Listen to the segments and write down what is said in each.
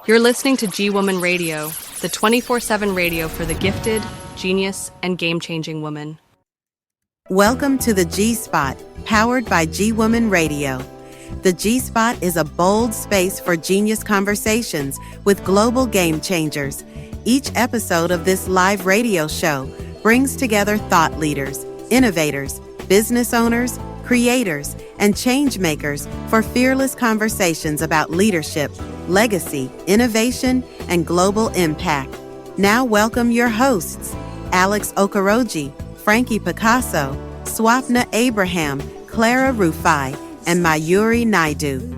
You're listening to G Woman Radio, the 24/7 radio for the gifted, genius, and game-changing woman. Welcome to the G Spot, powered by G Woman Radio. The G Spot is a bold space for genius conversations with global game changers. Each episode of this live radio show brings together thought leaders, innovators, business owners, creators, and change makers for fearless conversations about leadership, legacy, innovation, and global impact. Now welcome your hosts, Alex Okoroji, Frankie Picasso, Swapna Abraham, Clara Rufai, and Mayuri Naidu.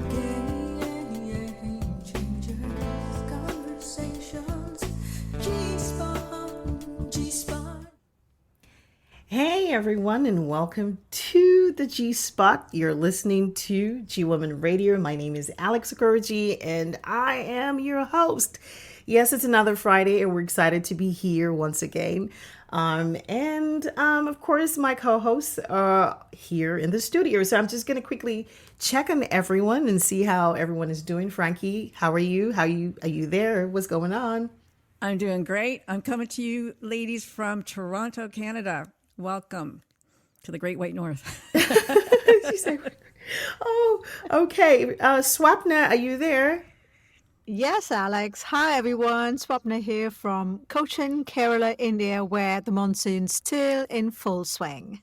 Hey everyone, and welcome to the G Spot. You're listening to G Woman Radio. My name is Alex Okoroji, and I am your host. Yes, it's another Friday, and we're excited to be here once again. Of course, my co-hosts are here in the studio. So I'm just going to quickly check on everyone and see how everyone is doing. Frankie, how are you? Are you there? What's going on? I'm doing great. I'm coming to you, ladies, from Toronto, Canada. Welcome to the Great White North. Oh, okay. Swapna, are you there? Yes, Alex. Hi, everyone. Swapna here from Cochin, Kerala, India, where the monsoon's still in full swing.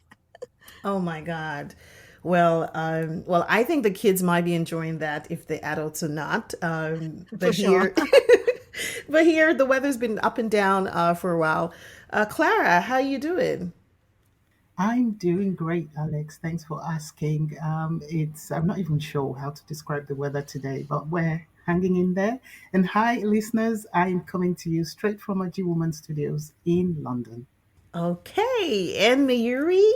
Oh my God. Well, I think the kids might be enjoying that if the adults are not. But sure. but here the weather's been up and down for a while. Clara, how you doing? I'm doing great, Alex. Thanks for asking. I'm not even sure how to describe the weather today, but we're hanging in there. And hi, listeners. I'm coming to you straight from our G Woman Studios in London. Okay, and Mayuri?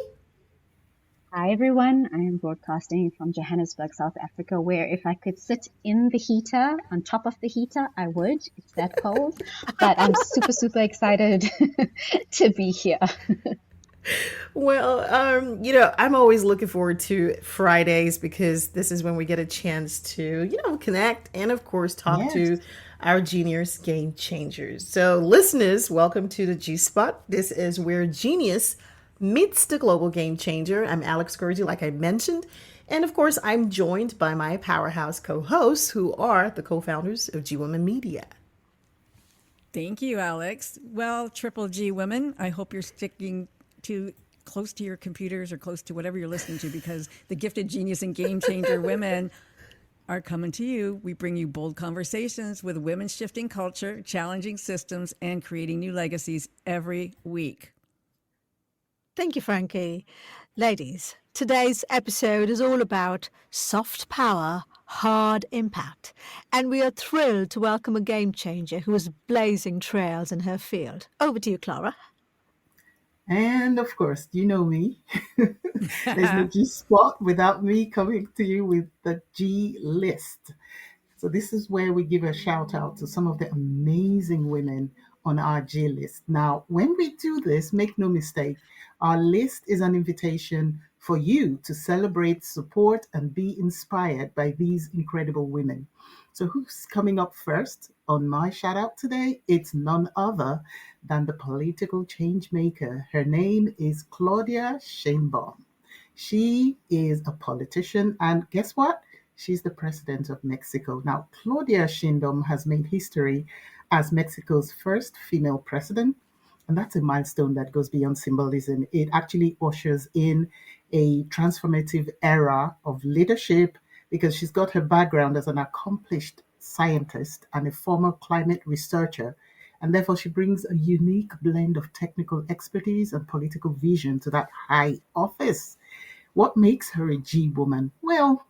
Hi everyone, I am broadcasting from Johannesburg, South Africa, where if I could sit in the heater, on top of the heater, I would. It's that cold, but I'm super excited to be here. Well, I'm always looking forward to Fridays because this is when we get a chance to, connect and, of course, talk to our genius game changers. So, listeners, welcome to the G Spot. This is where genius meets the global game changer. I'm Alex Okoroji, like I mentioned. And, of course, I'm joined by my powerhouse co-hosts who are the co-founders of G Woman Media. Thank you, Alex. Well, Triple G Women, I hope you're sticking to close to your computers or close to whatever you're listening to, because the gifted genius and game changer women are coming to you. We bring you bold conversations with women shifting culture, challenging systems, and creating new legacies every week. Thank you, Frankie. Ladies, today's episode is all about soft power, hard impact. And we are thrilled to welcome a game changer who is blazing trails in her field. Over to you, Clara. And of course, you know me. There's no G Spot without me coming to you with the G List. So this is where we give a shout out to some of the amazing women on our G List. Now, when we do this, make no mistake, our list is an invitation for you to celebrate, support, and be inspired by these incredible women. So who's coming up first on my shout out today? It's none other than the political change maker. Her name is Claudia Sheinbaum. She is a politician, and guess what? She's the president of Mexico. Now, Claudia Sheinbaum has made history as Mexico's first female president, and that's a milestone that goes beyond symbolism. It actually ushers in a transformative era of leadership because she's got her background as an accomplished scientist and a former climate researcher. And therefore, she brings a unique blend of technical expertise and political vision to that high office. What makes her a G woman? Well,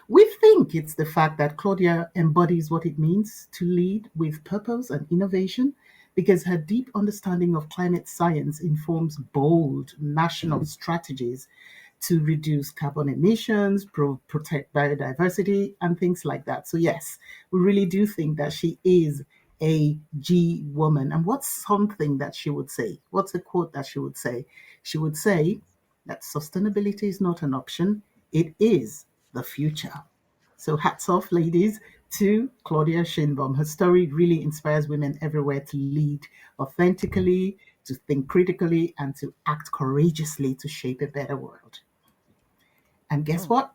we think it's the fact that Claudia embodies what it means to lead with purpose and innovation because her deep understanding of climate science informs bold national strategies to reduce carbon emissions, protect biodiversity, and things like that. So yes, we really do think that she is a G woman. And what's something that she would say? What's a quote that she would say? She would say that sustainability is not an option, it is the future. So hats off, ladies, to Claudia Scheinbaum. Her story really inspires women everywhere to lead authentically, to think critically, and to act courageously to shape a better world. And guess what?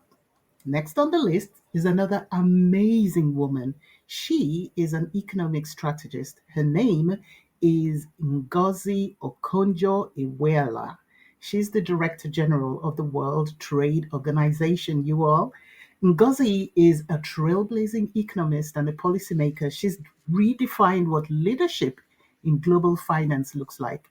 Next on the list is another amazing woman. She is an economic strategist. Her name is Ngozi Okonjo-Iweala. She's the Director General of the World Trade Organization, you all. Ngozi is a trailblazing economist and a policymaker. She's redefined what leadership in global finance looks like.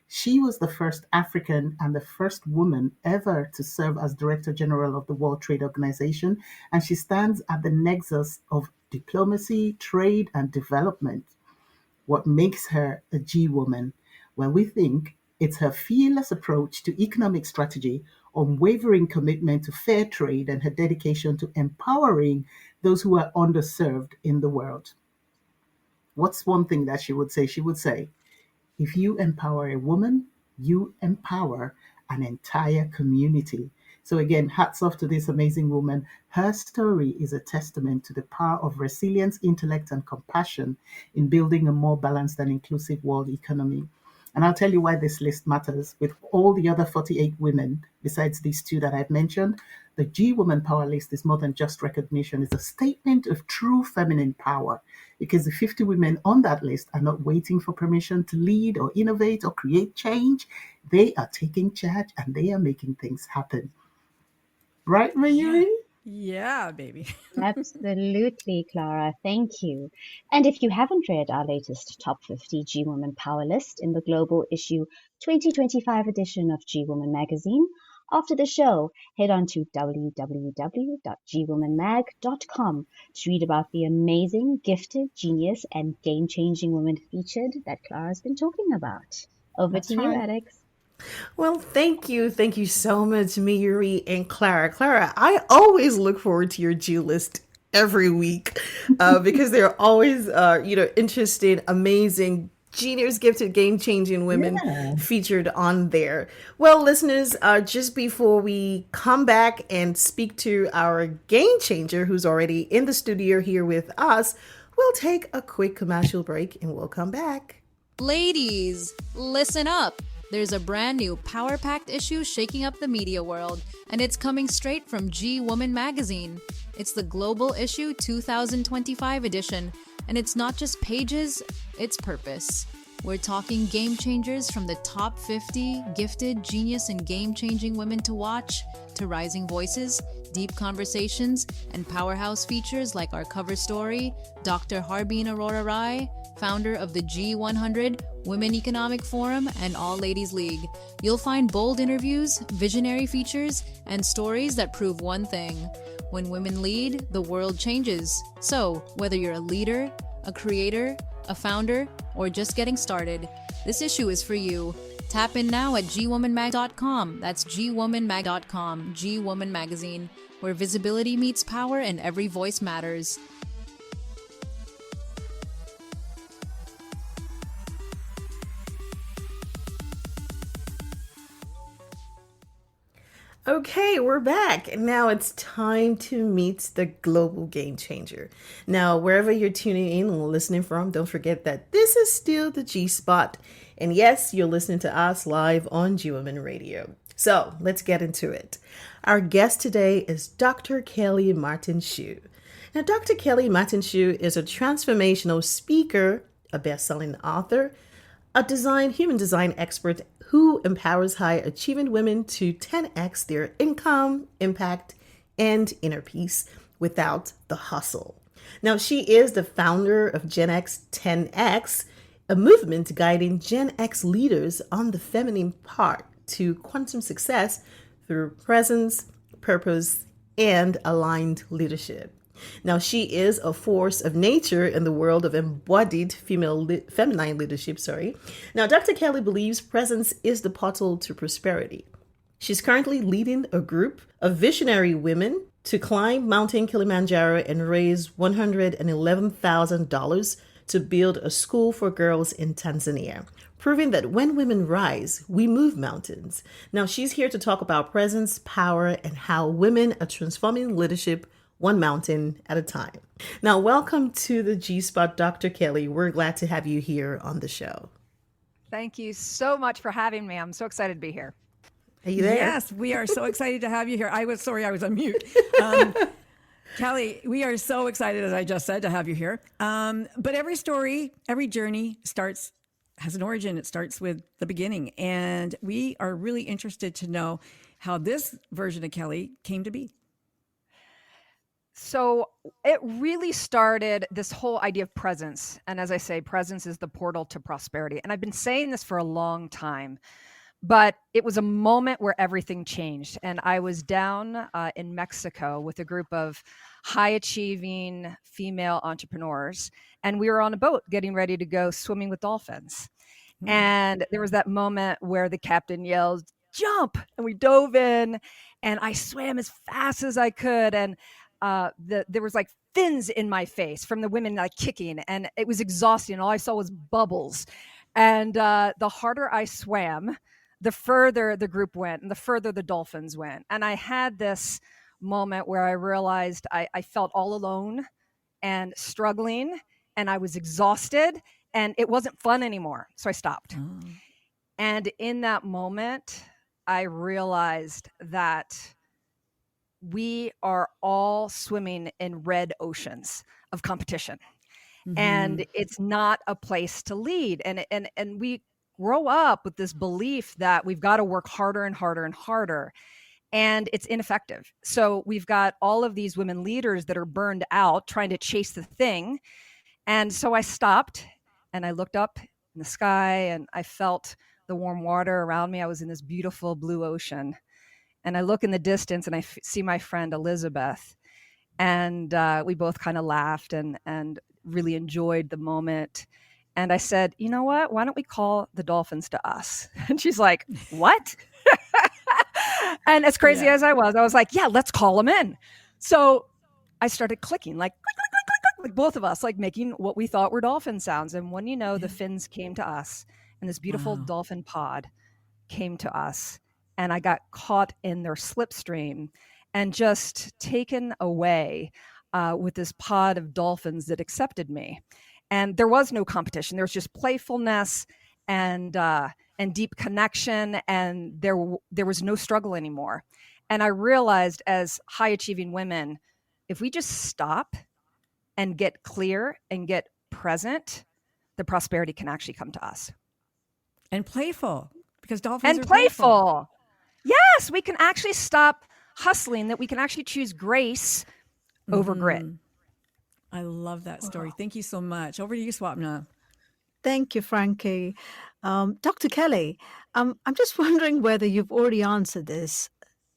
She was the first African and the first woman ever to serve as Director General of the World Trade Organization, and she stands at the nexus of diplomacy, trade, and development. What makes her a G woman? Well, we think it's her fearless approach to economic strategy, unwavering commitment to fair trade, and her dedication to empowering those who are underserved in the world. What's one thing that she would say? She would say, if you empower a woman, you empower an entire community. So, again, hats off to this amazing woman. Her story is a testament to the power of resilience, intellect, and compassion in building a more balanced and inclusive world economy. And I'll tell you why this list matters. With all the other 48 women, besides these two that I've mentioned, the G Woman Power List is more than just recognition. It's a statement of true feminine power because the 50 women on that list are not waiting for permission to lead or innovate or create change. They are taking charge and they are making things happen. Right, Mayuri? Yeah, baby. Absolutely, Clara. Thank you. And if you haven't read our latest Top 50 G Woman Power List in the Global Issue 2025 edition of G Woman magazine, after the show, head on to www.gwomanmag.com to read about the amazing, gifted, genius, and game-changing women featured that Clara's been talking about. Over That's to you, right. Alex. Well, thank you. Thank you so much, Miri and Clara. Clara, I always look forward to your G list every week because they're always, interesting, amazing, genius, gifted, game changing women Yeah. featured on there. Well, listeners, just before we come back and speak to our game changer who's already in the studio here with us, we'll take a quick commercial break and we'll come back. Ladies, listen up. There's a brand new power-packed issue shaking up the media world, and it's coming straight from G Woman magazine. It's the Global Issue 2025 edition, and it's not just pages, it's purpose. We're talking game changers from the top 50 gifted, genius, and game-changing women to watch, to rising voices, deep conversations, and powerhouse features like our cover story, Dr. Harbeen Aurora Rai, founder of the G100, Women Economic Forum, and All Ladies League. You'll find bold interviews, visionary features, and stories that prove one thing. When women lead, the world changes. So, whether you're a leader, a creator, a founder, or just getting started, this issue is for you. Tap in now at gwomanmag.com. That's gwomanmag.com, G Woman Magazine, where visibility meets power and every voice matters. Okay, we're back. And now it's time to meet the global game changer. Now, wherever you're tuning in and listening from, don't forget that this is still the G Spot. And yes, you're listening to us live on G Women Radio. So let's get into it. Our guest today is Dr. Kelly Martin Schuh. Now, Dr. Kelly Martin Schuh is a transformational speaker, a best-selling author, a human design expert who empowers high-achieving women to 10x their income, impact, and inner peace without the hustle. Now, she is the founder of Gen X 10X, a movement guiding Gen X leaders on the feminine path to quantum success through presence, purpose, and aligned leadership. Now, she is a force of nature in the world of embodied feminine leadership. Now, Dr. Kelly believes presence is the portal to prosperity. She's currently leading a group of visionary women to climb Mountain Kilimanjaro and raise $111,000 to build a school for girls in Tanzania, proving that when women rise, we move mountains. Now, she's here to talk about presence, power, and how women are transforming leadership one mountain at a time. Now, welcome to the G Spot, Dr. Kelly. We're glad to have you here on the show. Thank you so much for having me. I'm so excited to be here. Are you there? Yes, we are so excited to have you here. I was on mute. Kelly, we are so excited, as I just said, to have you here. But every story, every journey has an origin. It starts with the beginning. And we are really interested to know how this version of Kelly came to be. So it really started this whole idea of presence. And as I say, presence is the portal to prosperity. And I've been saying this for a long time, but it was a moment where everything changed. And I was down in Mexico with a group of high achieving female entrepreneurs. And we were on a boat getting ready to go swimming with dolphins. And there was that moment where the captain yelled, "Jump!" And we dove in, and I swam as fast as I could. And there was like fins in my face from the women like kicking, and it was exhausting. All I saw was bubbles. And the harder I swam, the further the group went and the further the dolphins went. And I had this moment where I realized I felt all alone and struggling, and I was exhausted, and it wasn't fun anymore. So I stopped. Oh. And in that moment, I realized that we are all swimming in red oceans of competition. And it's not a place to lead. And we grow up with this belief that we've got to work harder and harder and harder, and it's ineffective. So we've got all of these women leaders that are burned out trying to chase the thing. And so I stopped and I looked up in the sky and I felt the warm water around me. I was in this beautiful blue ocean. And I look in the distance and I see my friend Elizabeth. And we both kind of laughed and really enjoyed the moment. And I said, "You know what? Why don't we call the dolphins to us?" And she's like, "What?" And as crazy as I was like, "Yeah, let's call them in." So I started clicking, like, click, click, click, click, click, like both of us, like making what we thought were dolphin sounds. And when the fins came to us, and this beautiful dolphin pod came to us, and I got caught in their slipstream and just taken away with this pod of dolphins that accepted me. And there was no competition. There was just playfulness and deep connection, and there was no struggle anymore. And I realized, as high achieving women, if we just stop and get clear and get present, the prosperity can actually come to us. And playful, because dolphins And are playful. Yes, we can actually stop hustling, that we can actually choose grace over grit. I love that story. Thank you so much. Over to you, Swapna. Thank you, Frankie. Dr. Kelly, I'm just wondering whether you've already answered this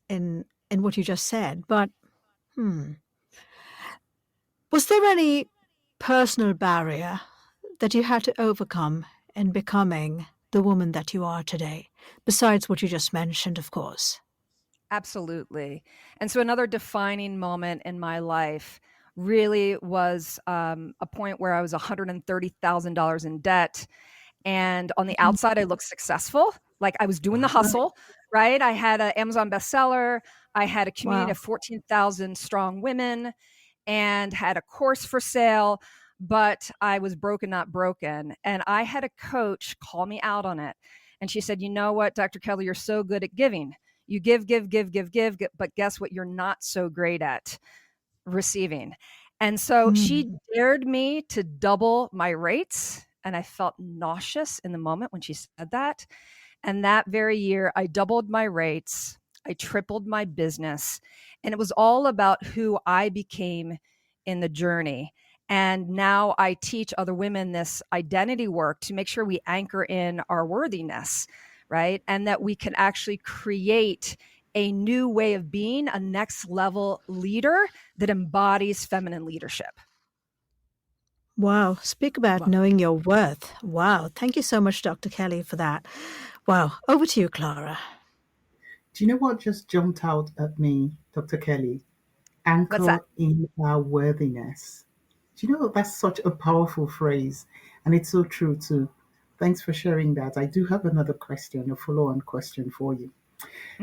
in what you just said, but was there any personal barrier that you had to overcome in becoming the woman that you are today, besides what you just mentioned, of course? Absolutely. And so another defining moment in my life really was a point where I was $130,000 in debt. And on the outside, I looked successful. Like I was doing the hustle, right? I had an Amazon bestseller. I had a community of 14,000 strong women and had a course for sale, but I was broken, not broken. And I had a coach call me out on it. And she said, "You know what, Dr. Kelly, you're so good at giving. You give, but guess what? You're not so great at receiving." And so she dared me to double my rates. And I felt nauseous in the moment when she said that. And that very year, I doubled my rates. I tripled my business. And it was all about who I became in the journey. And now I teach other women this identity work to make sure we anchor in our worthiness, right? And that we can actually create a new way of being, a next level leader that embodies feminine leadership. Wow. Speak about knowing your worth. Wow. Thank you so much, Dr. Kelly, for that. Wow. Over to you, Clara. Do you know what just jumped out at me, Dr. Kelly? What's that? Anchor in our worthiness. Do you know that's such a powerful phrase? And it's so true too. Thanks for sharing that. I do have another question, a follow on question for you.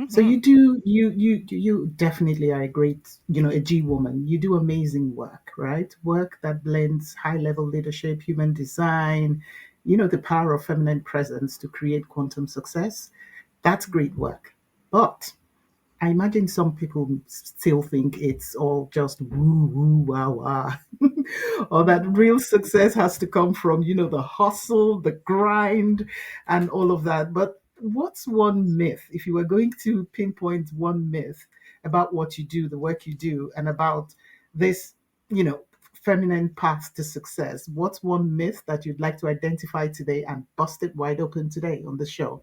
So Hmm. you do you definitely are a great, a G woman. You do amazing work, right? Work that blends high level leadership, human design, the power of feminine presence to create quantum success. That's great work. But I imagine some people still think it's all just woo woo wah wah, or that real success has to come from, the hustle, the grind, and all of that. But what's one myth, if you were going to pinpoint one myth about what you do, the work you do, and about this, you know, feminine path to success? What's one myth that you'd like to identify today and bust it wide open today on the show?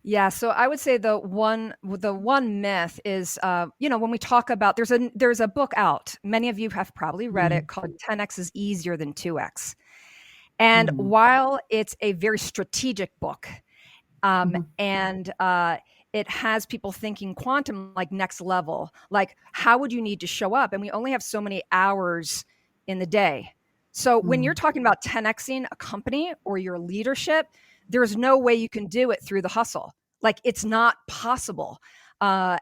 Yeah, so I would say the one myth is, when we talk about there's a book out. Many of you have probably read Mm, it called 10x is easier than 2x. And mm, while it's a very strategic book, mhm, and it has people thinking quantum like next level, like how would you need to show up? And we only have so many hours in the day. So when you're mm, talking about 10xing a company or your leadership, there's no way you can do it through the hustle. Like it's not possible.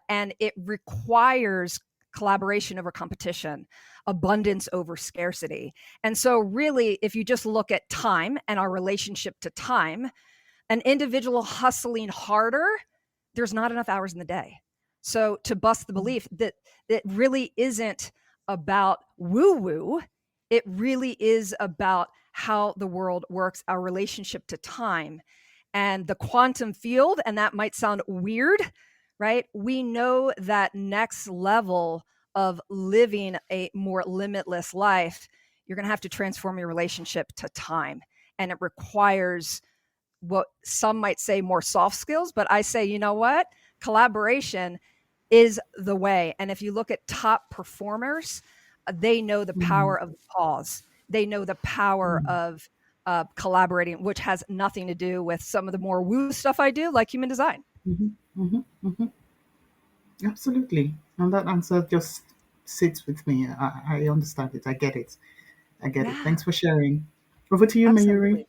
And it requires collaboration over competition, abundance over scarcity. And so, really, if you just look at time and our relationship to time, an individual hustling harder, there's not enough hours in the day. So to bust the belief that it really isn't about woo woo, it really is about how the world works, our relationship to time and the quantum field. And that might sound weird, right? We know that next level of living a more limitless life, you're going to have to transform your relationship to time. And it requires what some might say more soft skills, but I say, you know what? Collaboration is the way. And if you look at top performers, they know the mm, power of the pause. They know the power mm, of collaborating, which has nothing to do with some of the more woo stuff I do, like human design. mhm, mhm, mhm. Absolutely. And that answer just sits with me. I understand it. I get it. I get it. Yeah, Thanks for sharing. Over to you, Mayuri. absolutely.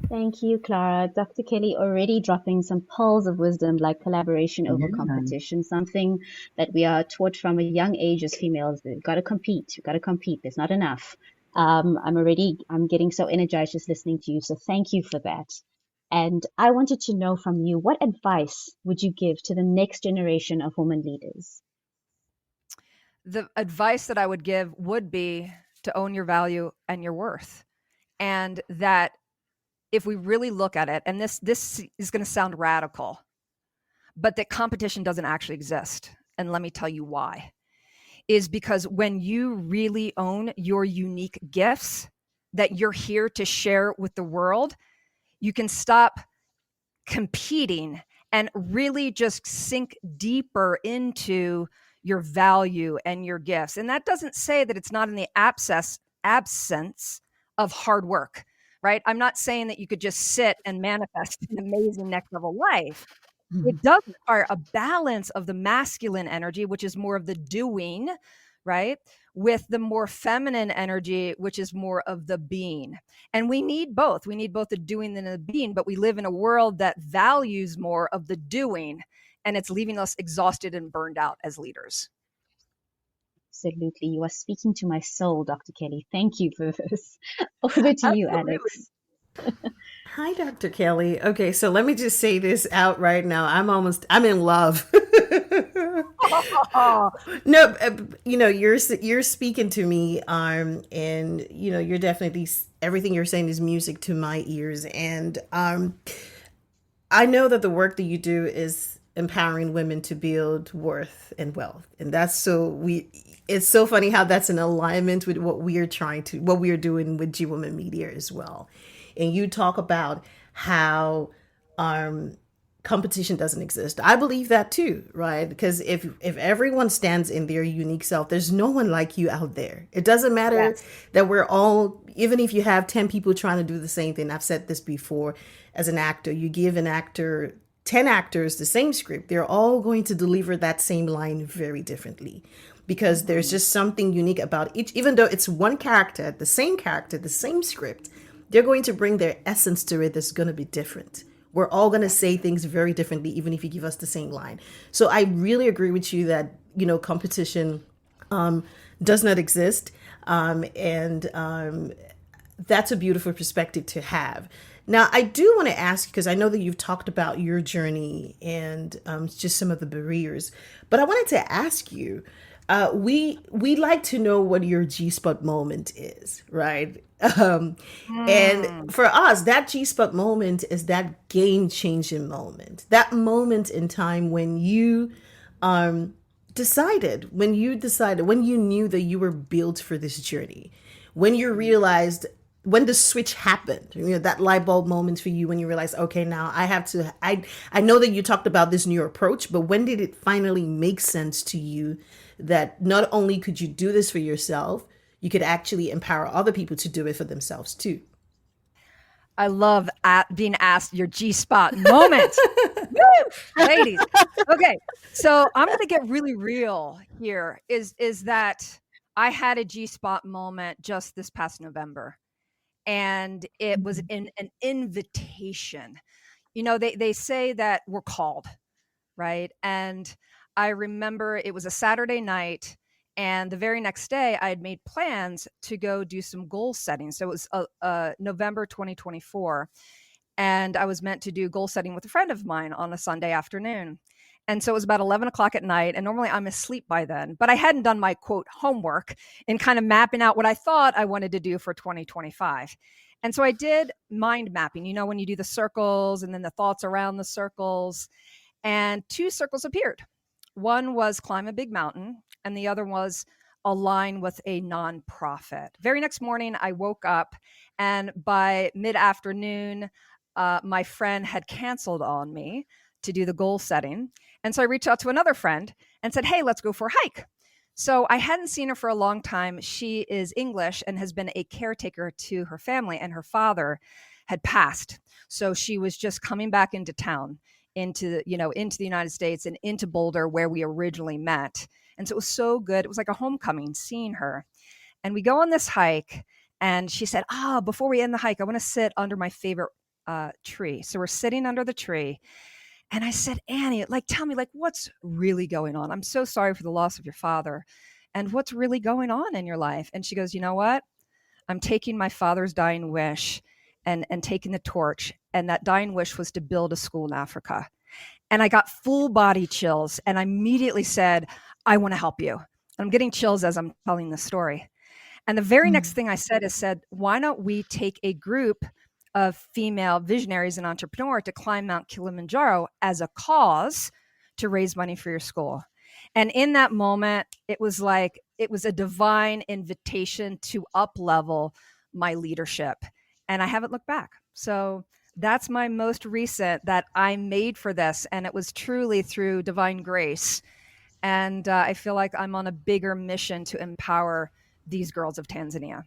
Thank you, Clara. Dr. Kelly already dropping some pearls of wisdom like collaboration over Yeah. competition, something that we are taught from a young age as females. We've got to compete. We've got to compete. There's not enough. I'm getting so energized just listening to you. So thank you for that. And I wanted to know from you, what advice would you give to the next generation of women leaders? The advice that I would give would be to own your value and your worth. And that if we really look at it, and this is going to sound radical, but that competition doesn't actually exist. And let me tell you why. Is because when you really own your unique gifts that you're here to share with the world, you can stop competing and really just sink deeper into your value and your gifts. And that doesn't say that it's not in the absence of hard work, right? I'm not saying that you could just sit and manifest an amazing next level life. It does require a balance of the masculine energy, which is more of the doing, right? With the more feminine energy, which is more of the being. And we need both. We need both the doing and the being, but we live in a world that values more of the doing, and it's leaving us exhausted and burned out as leaders. Absolutely. You are speaking to my soul, Dr. Kelly. Thank you for this. Over to you, Absolutely. Alex. Hi, Dr. Kelly. Okay, so let me just say this out right now. I'm in love. No, you're speaking to me, and you're definitely everything you're saying is music to my ears, and I know that the work that you do is empowering women to build worth and wealth. And that's so we it's so funny how that's in alignment with what we are doing with G Women Media as well. And you talk about how um competition doesn't exist. I believe that too, right? Because if everyone stands in their unique self, there's no one like you out there. It doesn't matter Yes. that we're all, even if you have 10 people trying to do the same thing. I've said this before. As an actor, you give an actor 10 actors the same script, they're all going to deliver that same line very differently because there's just something unique about each. Even though it's one character, the same script, they're going to bring their essence to it that's going to be different. We're all going to say things very differently, even if you give us the same line. So I really agree with you that, competition does not exist. And that's a beautiful perspective to have. Now, I do want to ask, because I know that you've talked about your journey and just some of the barriers, but I wanted to ask you, we like to know what your G-spot moment is, right? And for us, that G-spot moment is that game-changing moment, that moment in time when you when you knew that you were built for this journey, when you realized, when the switch happened, that light bulb moment for you when you realized, okay, now I know that you talked about this new approach, but when did it finally make sense to you that not only could you do this for yourself, you could actually empower other people to do it for themselves too? I love being asked your G-spot moment. Woo! Ladies. Okay. So I'm going to get really real here is that I had a G-spot moment just this past November, and it was in an invitation. They say that we're called, right? And I remember it was a Saturday night, and the very next day I had made plans to go do some goal setting. So it was November 2024, and I was meant to do goal setting with a friend of mine on a Sunday afternoon. And so it was about 11 o'clock at night, and normally I'm asleep by then, but I hadn't done my quote homework in kind of mapping out what I thought I wanted to do for 2025. And so I did mind mapping, when you do the circles and then the thoughts around the circles, and two circles appeared. One was climb a big mountain, and the other was align with a nonprofit. Very next morning, I woke up, and by mid-afternoon, my friend had canceled on me to do the goal setting. And so I reached out to another friend and said, hey, let's go for a hike. So I hadn't seen her for a long time. She is English and has been a caretaker to her family, and her father had passed. So she was just coming back into town, into the United States and into Boulder, where we originally met. And so it was so good. It was like a homecoming seeing her. And we go on this hike, and she said, before we end the hike, I want to sit under my favorite tree. So we're sitting under the tree. And I said, Annie, tell me, what's really going on? I'm so sorry for the loss of your father. And what's really going on in your life? And she goes, you know what? I'm taking my father's dying wish and taking the torch. And that dying wish was to build a school in Africa. And I got full body chills. And I immediately said, I want to help you. I'm getting chills as I'm telling the story. And the very next thing I said, why don't we take a group of female visionaries and entrepreneurs to climb Mount Kilimanjaro as a cause to raise money for your school? And in that moment, it was a divine invitation to up-level my leadership. And I haven't looked back. So that's my most recent, that I made for this. And it was truly through divine grace. And I feel like I'm on a bigger mission to empower these girls of Tanzania.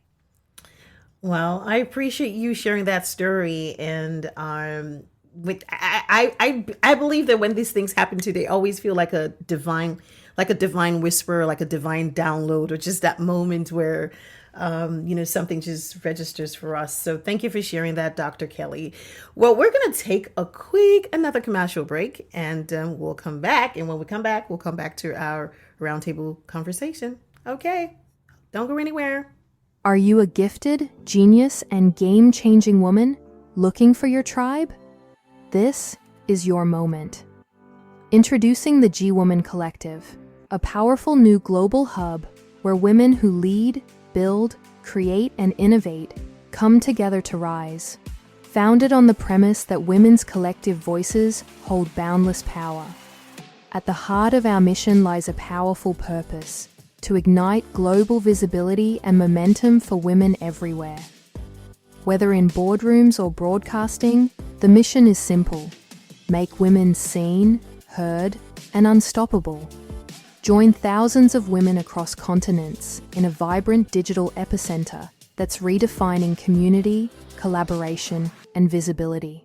Well, I appreciate you sharing that story, and I believe that when these things happen to you, they always feel like a divine whisper, like a divine download, or just that moment where something just registers for us. So thank you for sharing that, Dr. Kelly. Well, we're gonna take another commercial break, and we'll come back. And when we come back, we'll come back to our roundtable conversation. Okay, don't go anywhere. Are you a gifted, genius, and game-changing woman looking for your tribe? This is your moment. Introducing the G-Woman Collective, a powerful new global hub where women who lead, build, create, and innovate come together to rise. Founded on the premise that women's collective voices hold boundless power. At the heart of our mission lies a powerful purpose: to ignite global visibility and momentum for women everywhere. Whether in boardrooms or broadcasting, the mission is simple: make women seen, heard, and unstoppable. Join thousands of women across continents in a vibrant digital epicenter that's redefining community, collaboration, and visibility.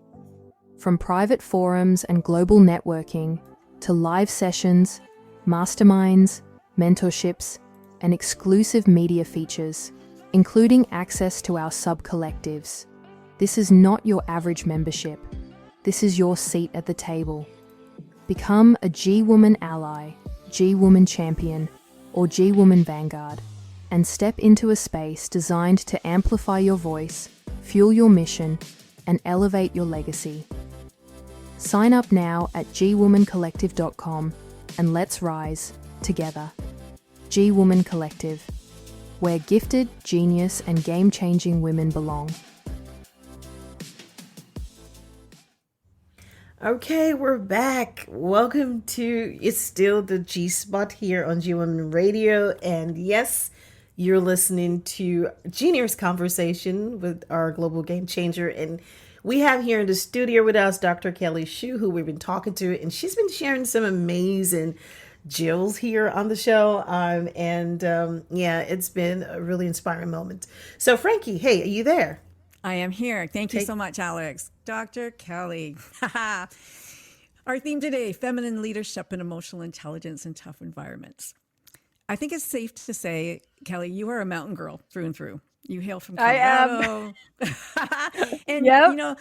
From private forums and global networking to live sessions, masterminds, mentorships, and exclusive media features, including access to our sub-collectives. This is not your average membership. this is your seat at the table. Become a G-Woman ally, G-Woman champion, or G-Woman vanguard, and step into a space designed to amplify your voice, fuel your mission, and elevate your legacy. Sign up now at gwomancollective.com and let's rise together. G-Woman Collective, where gifted, genius, and game-changing women belong. Okay, we're back. Welcome to It's Still the G Spot here on G Women Radio. And yes, you're listening to Genius Conversation with our global game changer. And we have here in the studio with us Dr. Kelly Schuh, who we've been talking to, and she's been sharing some amazing Jills here on the show. Yeah, it's been a really inspiring moment. So, Frankie, hey, are you there? I am here. Thank you so much, Alex. Dr. Kelly. Our theme today, feminine leadership and emotional intelligence in tough environments. I think it's safe to say, Kelly, you are a mountain girl through and through. You hail from Colorado. And, you know,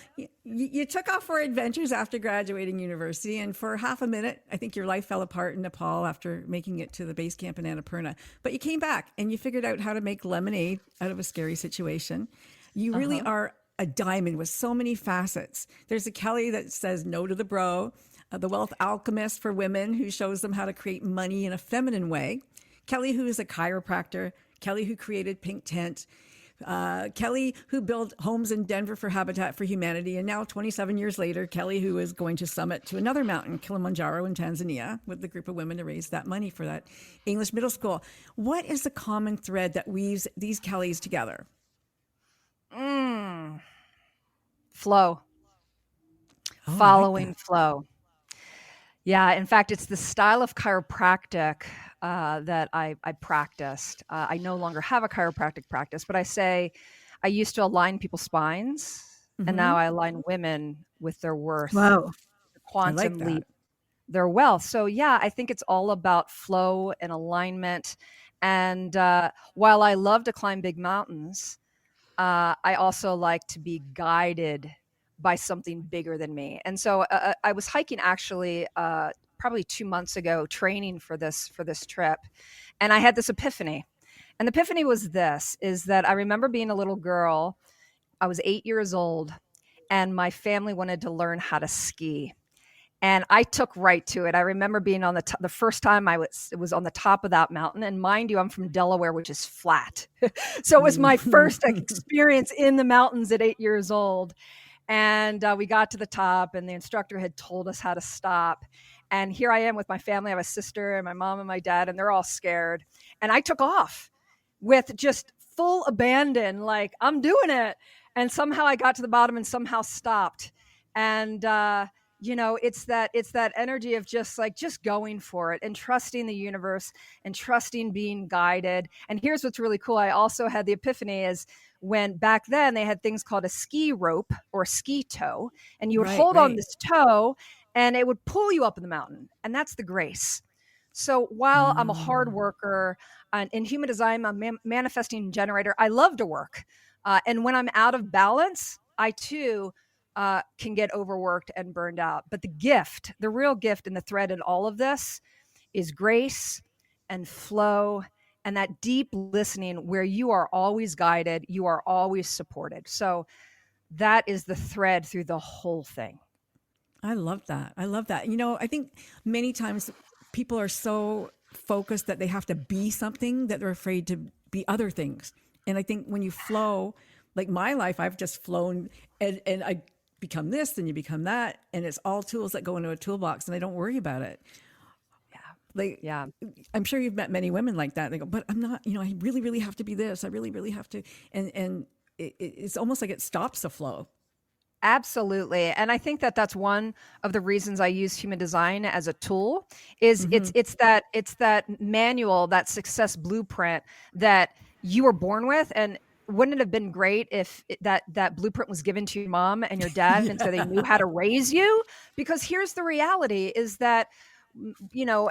you took off for adventures after graduating university. And for half a minute, I think your life fell apart in Nepal after making it to the base camp in Annapurna. But you came back and you figured out how to make lemonade out of a scary situation. You really are a diamond with so many facets. There's a Kelly that says no to the bro, the wealth alchemist for women who shows them how to create money in a feminine way. Kelly, who is a chiropractor. Kelly, who created Pink Tent. Kelly, who built homes in Denver for Habitat for Humanity. And now 27 years later, Kelly, who is going to summit to another mountain, Kilimanjaro in Tanzania, with a group of women to raise that money for that English middle school. What is the common thread that weaves these Kellys together? Flow. Following flow. Yeah, in fact, it's the style of chiropractic that I practiced. I no longer have a chiropractic practice, but I used to align people's spines, and now I align women with their worth. Wow. The quantum leap, their wealth. So yeah, I think it's all about flow and alignment. And while I love to climb big mountains, I also like to be guided by something bigger than me. And so I was hiking actually probably 2 months ago, training for this trip, and I had this epiphany. And the epiphany was this: is that I remember being a little girl. I was 8 years old, and my family wanted to learn how to ski. And I took right to it. I remember being on the first time it was on the top of that mountain. And mind you, I'm from Delaware, which is flat. So it was my first experience in the mountains at 8 years old. And we got to the top, and the instructor had told us how to stop. And here I am with my family. I have a sister and my mom and my dad, and they're all scared. And I took off with just full abandon, like, I'm doing it. And somehow I got to the bottom and somehow stopped. And, it's that energy of just going for it and trusting the universe and trusting being guided. And here's what's really cool. I also had the epiphany is when back then they had things called a ski rope or a ski toe, and you would hold on this toe and it would pull you up in the mountain. And that's the grace. So while I'm a hard worker and in human design, I'm a manifesting generator, I love to work. And when I'm out of balance, I too can get overworked and burned out. But the real gift and the thread in all of this is grace and flow and that deep listening where you are always guided, you are always supported. So that is the thread through the whole thing. I love that. I think many times people are so focused that they have to be something that they're afraid to be other things. And I think when you flow, like my life, I've just flown and I become this and you become that. And it's all tools that go into a toolbox and I don't worry about it. I'm sure you've met many women like that. They go, but I'm not, I really, really have to be this. I really, really have to. And it's almost like it stops the flow. Absolutely. And I think that that's one of the reasons I use human design as a tool is it's that manual, that success blueprint that you were born with. And wouldn't it have been great if that blueprint was given to your mom and your dad and so they knew how to raise you? Because here's the reality is that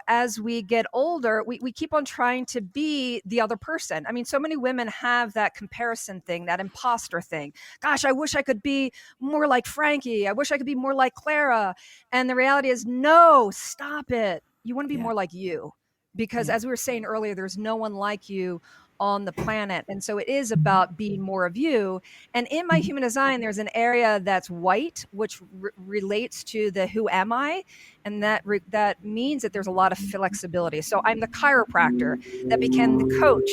as we get older, we keep on trying to be the other person. I mean, so many women have that comparison thing, that imposter thing. Gosh, I wish I could be more like Frankie. I wish I could be more like Clara. And the reality is, no, stop it. You want to be Yeah. more like you, because Yeah. as we were saying earlier, there's no one like you on the planet. And so it is about being more of you. And in my human design, there's an area that's white, which relates to the who am I? And that means that there's a lot of flexibility. So I'm the chiropractor that became the coach,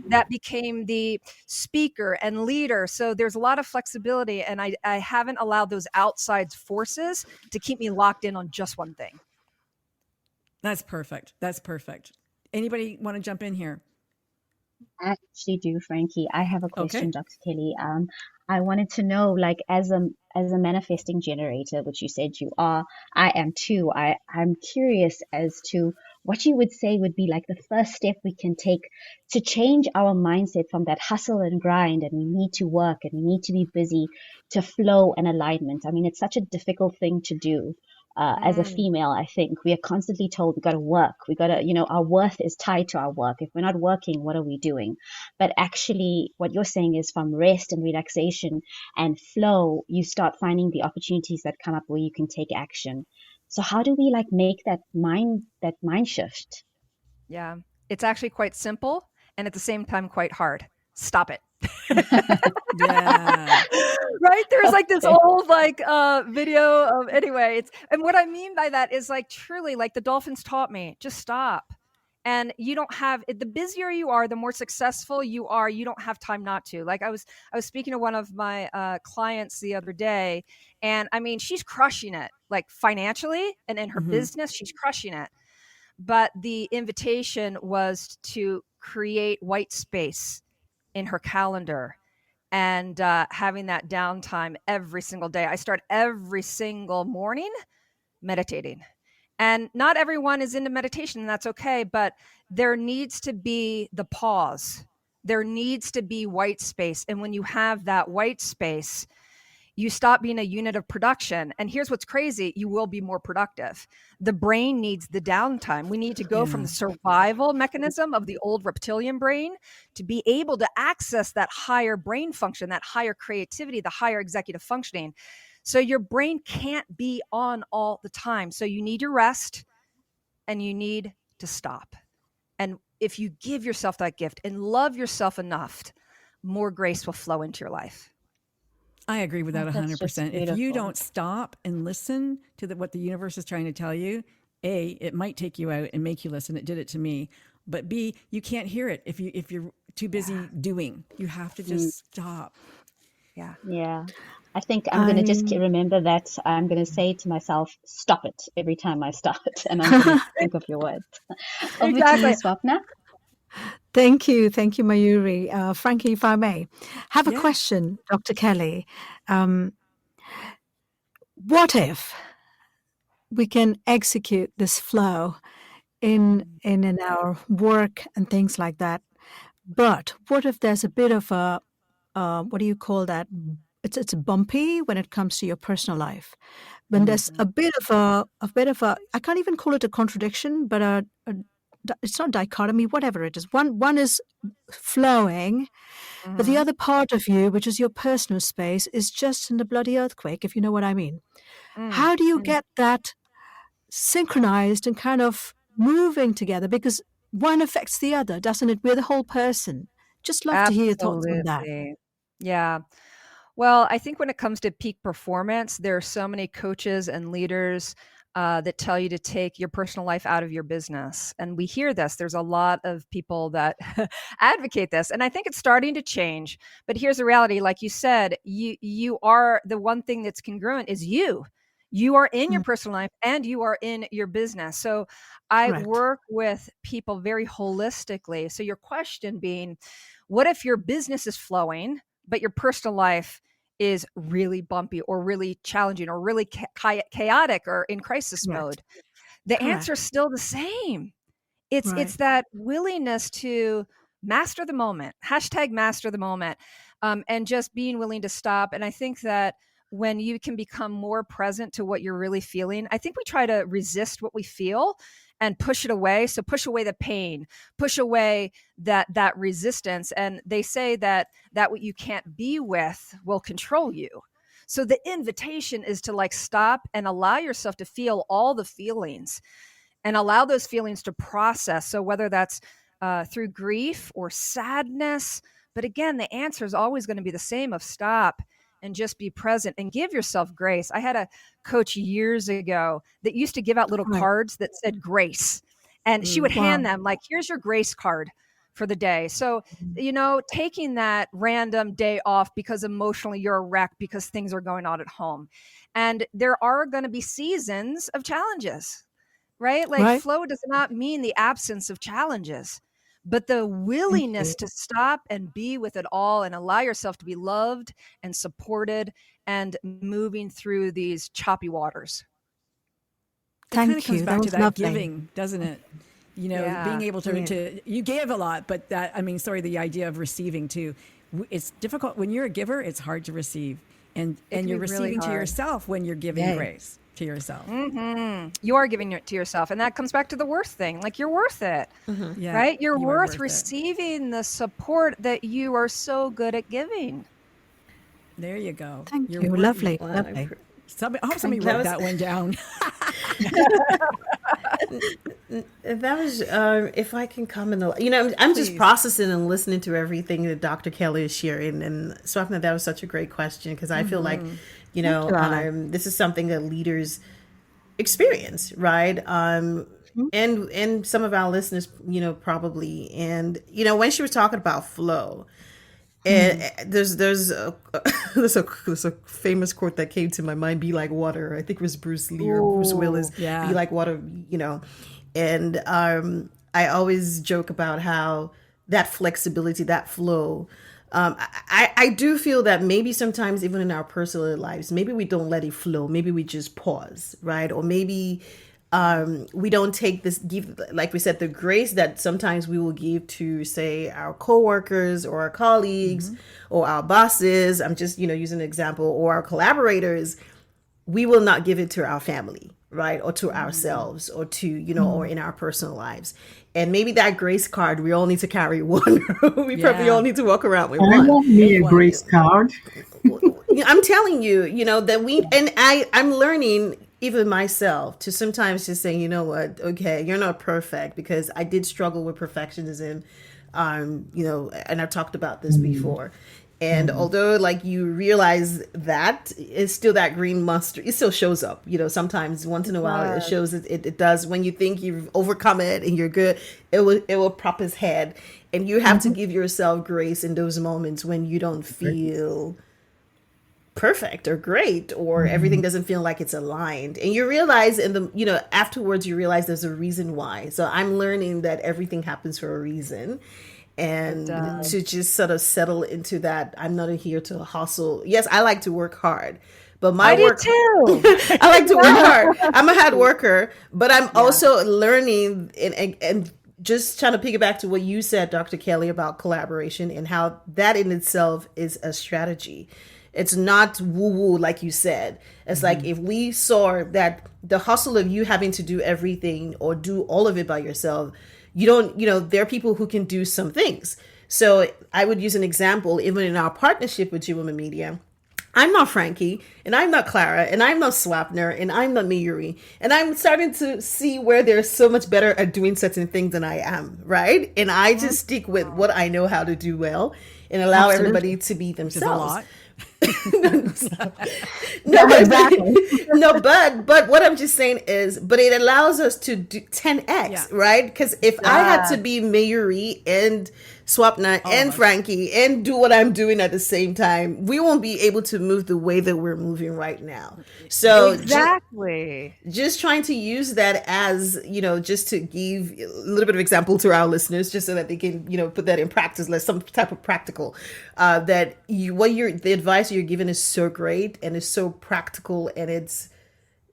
that became the speaker and leader. So there's a lot of flexibility, and I haven't allowed those outside forces to keep me locked in on just one thing. That's perfect. That's perfect. Anybody want to jump in here? I actually do, Frankie. I have a Okay. question, Dr. Kelly. I wanted to know, like, as a manifesting generator, which you said you are, I am too. I'm curious as to what you would say would be like the first step we can take to change our mindset from that hustle and grind, and we need to work and we need to be busy, to flow and alignment. I mean, it's such a difficult thing to do. As a female, I think we are constantly told we got to work. We got to, our worth is tied to our work. If we're not working, what are we doing? But actually, what you're saying is from rest and relaxation and flow, you start finding the opportunities that come up where you can take action. So how do we like make that mind shift? Yeah, it's actually quite simple, and at the same time quite hard. Stop it. Yeah. Right? There's like this Okay. old video of, anyway, and what I mean by that is like truly like the dolphins taught me, just stop. And you don't have, the busier you are, the more successful you are, you don't have time not to. Like I was speaking to one of my clients the other day, and I mean, she's crushing it, like financially and in her business, she's crushing it. But the invitation was to create white space in her calendar, and having that downtime every single day. I start every single morning meditating. And not everyone is into meditation, and that's okay, but there needs to be the pause. There needs to be white space. And when you have that white space, you stop being a unit of production. And here's what's crazy, you will be more productive. The brain needs the downtime. We need to go from the survival mechanism of the old reptilian brain to be able to access that higher brain function, that higher creativity, the higher executive functioning. So your brain can't be on all the time. So you need your rest and you need to stop. And if you give yourself that gift and love yourself enough, more grace will flow into your life. I agree with that That's just 100%. If you beautiful. don't stop and listen to what the universe is trying to tell you, A, it might take you out and make you listen. It did it to me. But B, you can't hear it if you're too busy doing. You have to just stop. Yeah. Yeah. I think I'm going to just remember that. I'm going to say to myself, stop it every time I start. And I'm going to think of your words. Over to Exactly. you, Swapna. Thank you, Mayuri. Frankie, if I may, have a Yeah. question, Dr. Kelly. What if we can execute this flow in our work and things like that? But what if there's a bit of a what do you call that? It's bumpy when it comes to your personal life. When there's a bit of a I can't even call it a contradiction, but it's not dichotomy, whatever it is. One is flowing, but the other part of you, which is your personal space, is just in the bloody earthquake, if you know what I mean. How do you get that synchronized and kind of moving together? Because one affects the other, doesn't it? We're the whole person. Just love to hear your thoughts on that. Absolutely. Yeah. Well, I think when it comes to peak performance, there are so many coaches and leaders that tell you to take your personal life out of your business. And we hear this. There's a lot of people that advocate this. And I think it's starting to change. But here's the reality. Like you said, you are the one thing that's congruent is you. You are in your personal life and you are in your business. So I Correct. work with people very holistically. So your question being, what if your business is flowing, but your personal life is really bumpy or really challenging or really chaotic or in crisis Correct. mode? The answer is Correct. still the same. It's Right. that willingness to master the moment, hashtag master the moment, and just being willing to stop. And I think that when you can become more present to what you're really feeling. I think we try to resist what we feel and push it away. So push away the pain, push away that resistance. And they say that what you can't be with will control you. So the invitation is to like stop and allow yourself to feel all the feelings and allow those feelings to process. So whether that's through grief or sadness, but again, the answer is always going to be the same of stop and just be present and give yourself grace. I had a coach years ago that used to give out little cards that said grace, and she would hand them like, here's your grace card for the day. So, taking that random day off because emotionally you're a wreck because things are going on at home. And there are going to be seasons of challenges, right? Like flow does not mean the absence of challenges, but the willingness to stop and be with it all and allow yourself to be loved and supported and moving through these choppy waters. Thank it kind of comes you. back That to was that lovely. giving, doesn't it? Being able to you gave a lot, but the idea of receiving too. It's difficult when you're a giver. It's hard to receive, and you're receiving to yourself when you're giving grace to yourself. Mm-hmm. You are giving it to yourself, and that comes back to the worth thing. Like you're worth it, right? You're worth receiving the support that you are so good at giving. There you go. Thank you. Lovely. Wow. Lovely. I hope somebody wrote that one down. That was, if I can comment, I'm just processing and listening to everything that Dr. Kelly is sharing. And Swapna, that was such a great question because I feel like, this is something that leaders experience, right? And some of our listeners, probably. And, when she was talking about flow, and there's a famous quote that came to my mind: "Be like water." I think it was Bruce Lee or Bruce Willis. Be like water, And I always joke about how that flexibility, that flow. I do feel that maybe sometimes even in our personal lives, maybe we don't let it flow. Maybe we just pause, right? Or maybe we don't give, like we said, the grace that sometimes we will give to, say, our coworkers or our colleagues or our bosses. I'm just, using an example, or our collaborators. We will not give it to our family, right? Or to ourselves, or to, or in our personal lives. And maybe that grace card, we all need to carry one. We probably all need to walk around with one. I want me a grace card. I'm telling you, that I'm learning, even myself, to sometimes just say, you know what, okay, you're not perfect, because I did struggle with perfectionism, and I've talked about this before. And although, like, you realize that it's still that green mustard, it still shows up, sometimes once in a while it shows it does. When you think you've overcome it and you're good, it will prop its head. And you have to give yourself grace in those moments when you don't feel perfect or great, or everything doesn't feel like it's aligned, and you realize afterwards you realize there's a reason why. So I'm learning that everything happens for a reason, and to just sort of settle into that. I'm not here to hustle. Yes, I like to work hard, but I do too. I like to work hard. I'm a hard worker, but I'm also learning and just trying to piggyback to what you said, Dr. Kelly, about collaboration and how that in itself is a strategy. It's not woo-woo, like you said. It's like, if we saw that the hustle of you having to do everything or do all of it by yourself, you don't, there are people who can do some things. So I would use an example, even in our partnership with G Women Media. I'm not Frankie, and I'm not Clara, and I'm not Swapner, and I'm not Mayuri. And I'm starting to see where they're so much better at doing certain things than I am, right? And I just stick with what I know how to do well and allow everybody to be themselves. But what I'm just saying is, but it allows us to do 10x, right? Because if I had to be Mayuri and Swapna and Frankie and do what I'm doing at the same time, we won't be able to move the way that we're moving right now. So just trying to use that as, just to give a little bit of example to our listeners, just so that they can, put that in practice, like some type of practical, that the advice you're given is so great and is so practical, and it's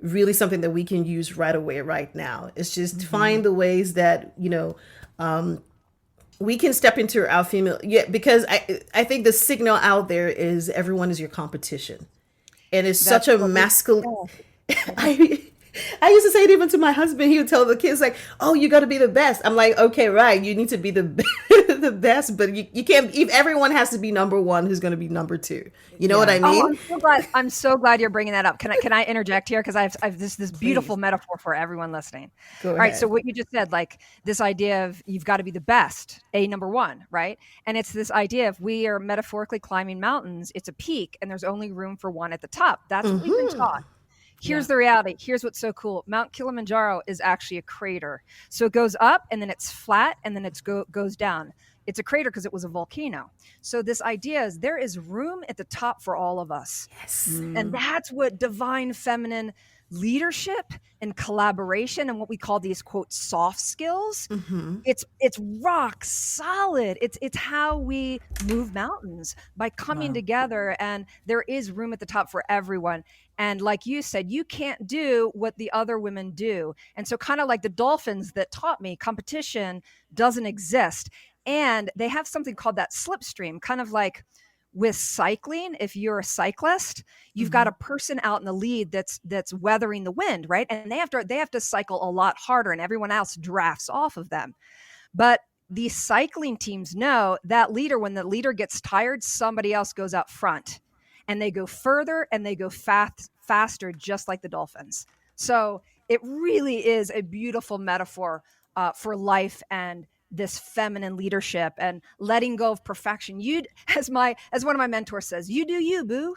really something that we can use right away, right now. It's just find the ways that, we can step into our female, because I think the signal out there is everyone is your competition. and it's That's such a what we masculine. yeah. I used to say it even to my husband. He would tell the kids like, "Oh, you got to be the best." I'm like, "Okay, right. You need to be the the best, but you can't. If everyone has to be number one, who's going to be number two? You know what I Yeah. Oh, mean?" I'm so glad you're bringing that up. Can I interject here? Because I've this beautiful Please metaphor for everyone listening. go All right. So ahead. what you just said, like this idea of you've got to be the best, number one, right? And it's this idea of we are metaphorically climbing mountains. It's a peak, and there's only room for one at the top. That's what we've been taught. Yeah. Here's the reality. Here's what's so cool. Mount Kilimanjaro is actually a crater. So it goes up and then it's flat and then it goes down. It's a crater because it was a volcano. So this idea is there is room at the top for all of us. Yes. And that's what divine feminine leadership and collaboration and what we call these quote soft skills. It's rock solid. It's how we move mountains by coming together, and there is room at the top for everyone. And like you said, you can't do what the other women do. And so kind of like the dolphins that taught me, competition doesn't exist. And they have something called that slipstream, kind of like with cycling. If you're a cyclist, you've got a person out in the lead that's weathering the wind, right? And they have to cycle a lot harder and everyone else drafts off of them. But these cycling teams know that leader, when the leader gets tired, somebody else goes out front and they go further and they go faster, just like the dolphins. So it really is a beautiful metaphor for life and this feminine leadership and letting go of perfection. You, as one of my mentors says, you do you, boo.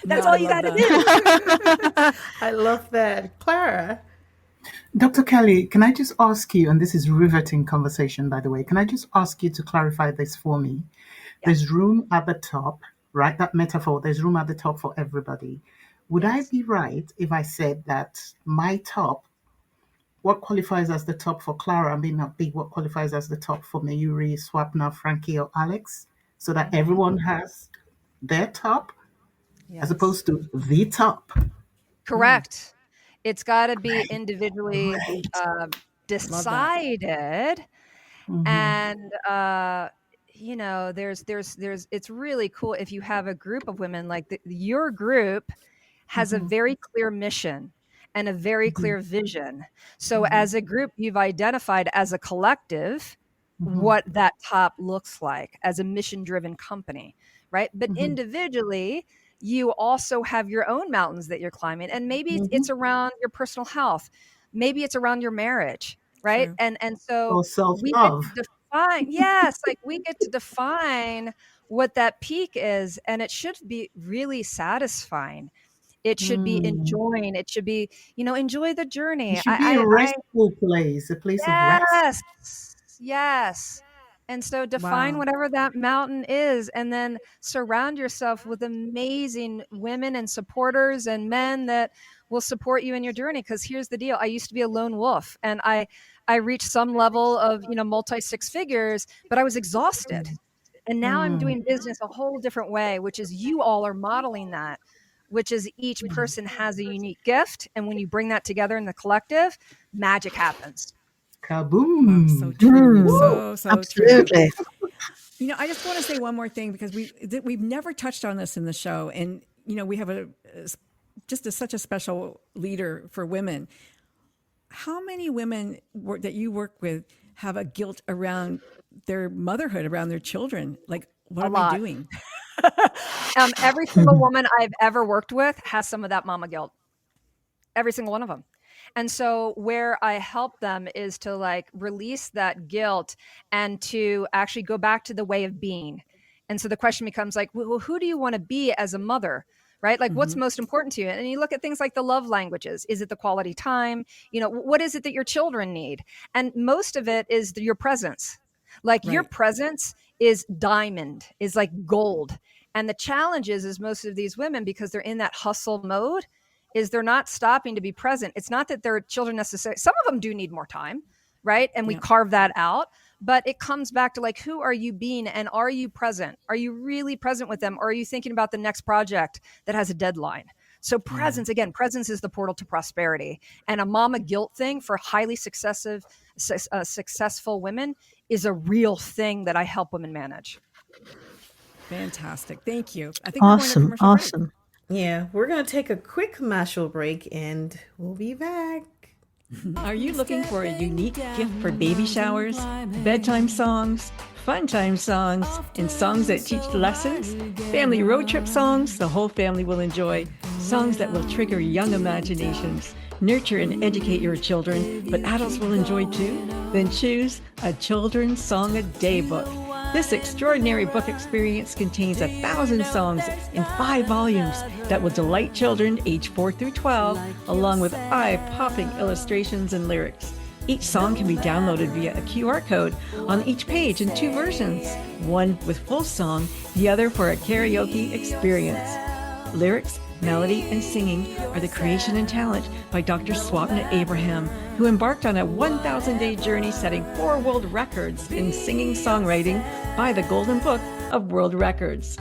That's No, all I you love got to that. do. I love that, Clara. Dr. Kelly, can I just ask you, and this is riveting conversation, by the way, can I just ask you to clarify this for me? Yeah. There's room at the top, right? That metaphor, there's room at the top for everybody. Would I Yes. be right if I said that my top, what qualifies as the top for Clara may not be what qualifies as the top for Mayuri, Swapna, Frankie, or Alex, so that everyone has their top as Yes. opposed to the top? Correct. It's got to be Right, individually right. Love that. decided, Mm-hmm, and there's it's really cool if you have a group of women like your group has a mm-hmm, very clear mission and a very mm-hmm, clear vision. So mm-hmm, as a group, you've identified as a collective mm-hmm, what that top looks like as a mission driven company, right? But mm-hmm, individually, you also have your own mountains that you're climbing, and maybe mm-hmm. it's around your personal health, maybe it's around your marriage, right? True. And so Or we get self-love. to define, yes, like we get to define what that peak is, and it should be really satisfying. It should be Mm. enjoying. It should be, enjoy the It journey. should be a restful place, a place of rest. Yes. Yes. And so define Wow. whatever that mountain is, and then surround yourself with amazing women and supporters and men that will support you in your journey. Because here's the deal. I used to be a lone wolf, and I reached some level of, multi six figures, but I was exhausted. And now I'm Mm. doing business a whole different way, which is you all are modeling that, which is each person has a unique gift. And when you bring that together in the collective, magic happens. Wow. So Kaboom. true. Woo, So true. absolutely. I just want to say one more thing because we've never touched on this in the show, and we have such a special leader for women. How many women that you work with have a guilt around their motherhood, around their children? Like, what A am I lot. doing? Every single woman I've ever worked with has some of that mama guilt. Every single one of them. And so where I help them is to like release that guilt and to actually go back to the way of being. And so the question becomes like, well, who do you want to be as a mother? Right? Like what's most important to you? And you look at things like the love languages. Is it the quality time? What is it that your children need? And most of it is your presence. Like your Right. presence is diamond, is like gold. And the challenge is most of these women, because they're in that hustle mode, is they're not stopping to be present. It's not that their children necessarily, some of them do need more time, right? And we Yeah. carve that out. But it comes back to like, who are you being and are you present? Are you really present with them? Or are you thinking about the next project that has a deadline? So presence, again, presence is the portal to prosperity. And a mama guilt thing for highly successful women is a real thing that I help women manage. Fantastic. Thank you. I think we're going to Awesome. commercial break. Awesome. Yeah, we're going to take a quick commercial break and we'll be back. Are you looking for a unique gift for baby showers, bedtime songs, fun time songs, and songs that teach lessons? Family road trip songs the whole family will enjoy. Songs that will trigger young imaginations, nurture and educate your children, but adults will enjoy too? Then choose a Children's Song a Day book. This extraordinary book experience contains 1,000 songs in 5 volumes that will delight children age 4 through 12, along with eye-popping illustrations and lyrics. Each song can be downloaded via a QR code on each page in 2 versions, one with full song, the other for a karaoke experience. Lyrics, melody, and singing are the creation and talent by Dr. Swapna Abraham, who embarked on a 1,000-day journey setting 4 world records in singing songwriting by the Golden Book of World Records.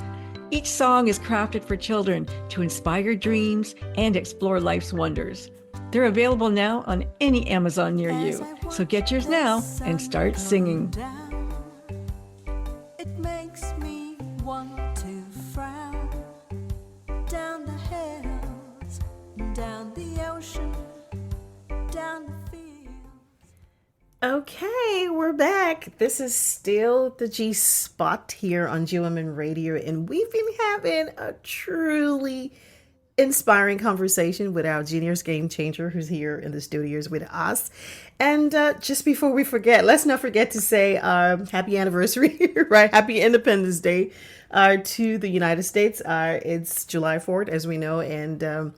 Each song is crafted for children to inspire dreams and explore life's wonders. They're available now on any Amazon near you, so get yours now and start singing. It makes me want to frown down the hills, down the ocean, down the fields. Okay, we're back. This is still the G Spot here on G Women Radio, and we've been having a truly inspiring conversation with our Genius Game Changer who's here in the studios with us. And just before we forget, let's not forget to say happy anniversary, right? Happy Independence Day to the United States. It's July 4th, as we know, and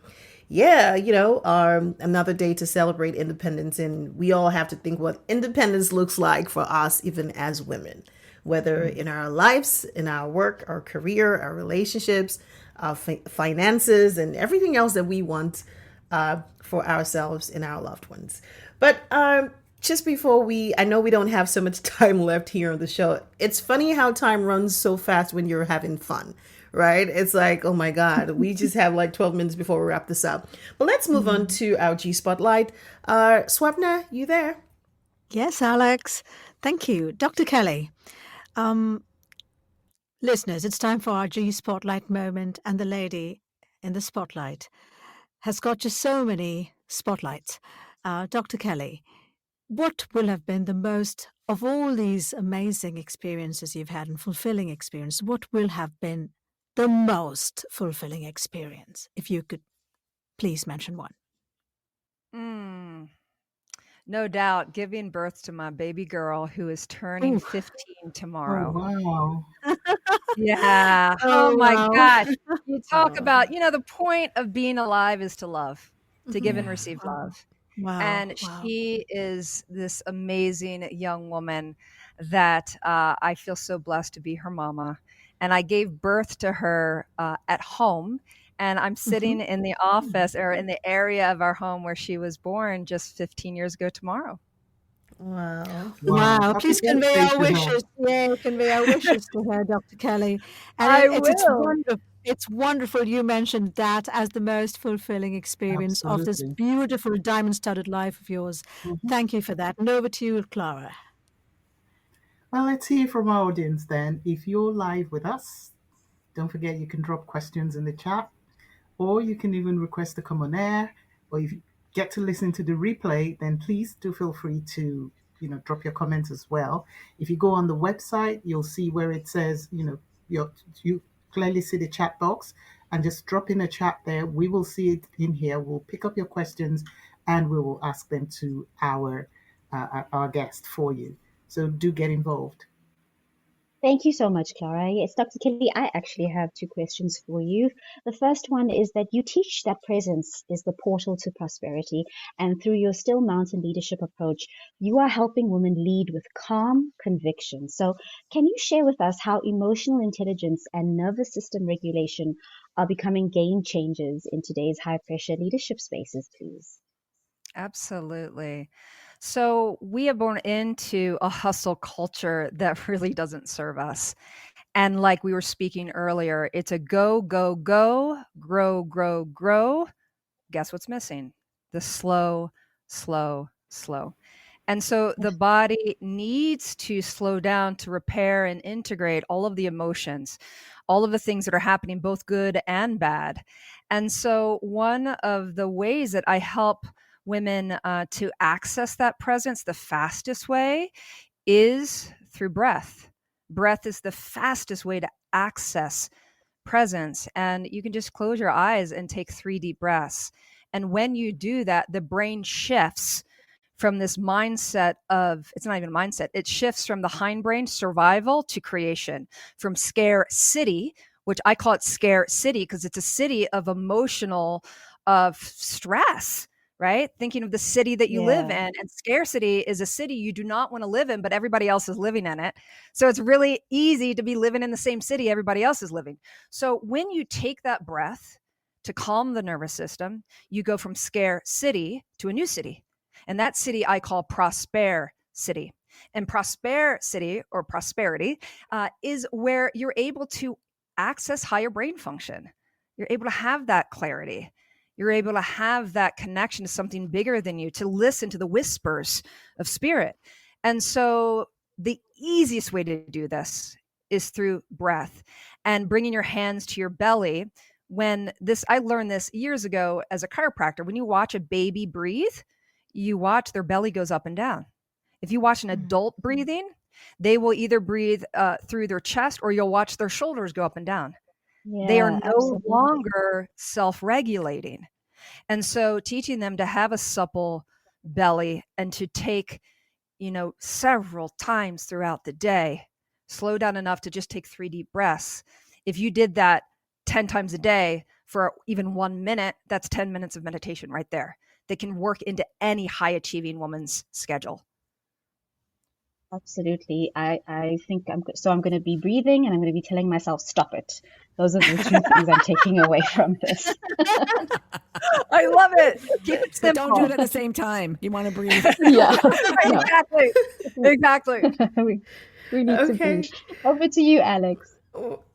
yeah, another day to celebrate independence. And we all have to think what independence looks like for us, even as women, whether in our lives, in our work, our career, our relationships, our finances, and everything else that we want for ourselves and our loved ones. But just before I know we don't have so much time left here on the show. It's funny how time runs so fast when you're having fun, right? It's like, oh my God, we just have like 12 minutes before we wrap this up. But let's move on to our G Spotlight. Swapna, you there? Yes, Alex. Thank you. Dr. Kelly. Listeners, it's time for our G Spotlight moment, and the lady in the spotlight has got just so many spotlights. Dr. Kelly, what will have been the most, of all these amazing experiences you've had and fulfilling experience, what will have been the most fulfilling experience? If you could please mention one. No doubt, giving birth to my baby girl who is turning Ooh. 15 Oh, tomorrow. wow. Yeah. Oh, Oh my wow. gosh. You talk about, the point of being alive is to love, to give and Yeah. receive love. Wow. And Wow. she is this amazing young woman that I feel so blessed to be her mama. And I gave birth to her at home. And I'm sitting in the office or in the area of our home where she was born just 15 years ago tomorrow. Wow. Wow. Happy Please convey birthday our to her. wishes. Yeah, convey our wishes to her, Dr. Kelly. And I it's will. wonderful. It's wonderful you mentioned that as the most fulfilling experience of this Absolutely. beautiful diamond-studded life of yours. Thank you for that. And over to you, Clara. Well, let's hear from our audience then. If you're live with us, don't forget you can drop questions in the chat, or you can even request to come on air. Or if you get to listen to the replay, then please do feel free to, drop your comments as well. If you go on the website, you'll see where it says, you clearly see the chat box, and just drop in a chat there. We will see it in here. We'll pick up your questions and we will ask them to our guest for you. So do get involved. Thank you so much, Clara. Yes, Dr. Kelly, I actually have 2 questions for you. The first one is that you teach that presence is the portal to prosperity, and through your Still Mountain leadership approach, you are helping women lead with calm conviction. So, can you share with us how emotional intelligence and nervous system regulation are becoming game changers in today's high pressure leadership spaces, please? Absolutely. So we are born into a hustle culture that really doesn't serve us. And like we were speaking earlier, it's a go, go, go, grow, grow, grow. Guess what's missing? The slow, slow, slow. And so the body needs to slow down to repair and integrate all of the emotions. all of the things that are happening, both good and bad. And so, one of the ways that I help women to access that presence the fastest way is through breath. Breath is the fastest way to access presence. And you can just close your eyes and take 3 deep breaths. And when you do that, the brain shifts from this mindset of, it's not even a mindset, it shifts from the hindbrain survival to creation, from scare city, which I call it scare city because it's a city of emotional, of stress, right? Thinking of the city that you live in, and scarcity is a city you do not want to live in, but everybody else is living in it. So it's really easy to be living in the same city everybody else is living. So when you take that breath to calm the nervous system, you go from scare city to a new city. And that city I call prosper city. And prosper city, or prosperity, is where you're able to access higher brain function. You're able to have that clarity. You're able to have that connection to something bigger than you, to listen to the whispers of spirit. And so the easiest way to do this is through breath and bringing your hands to your belly. I learned this years ago as a chiropractor. When you watch a baby breathe, you watch their belly goes up and down. If you watch an adult breathing, they will either breathe through their chest, or you'll watch their shoulders go up and down. They are Yeah, no absolutely. longer self-regulating. And so teaching them to have a supple belly and to take, several times throughout the day, slow down enough to just take 3 deep breaths. If you did that 10 times a day for even 1 minute, that's 10 minutes of meditation right there that can work into any high achieving woman's schedule. Absolutely. I think I'm going to be breathing and I'm going to be telling myself, stop it. Those are the 2 things I'm taking away from this. I love it. Keep it But simple. don't do it at the same time. You want to breathe. Yeah. No. Exactly. We need to Okay. breathe. Over to you, Alex.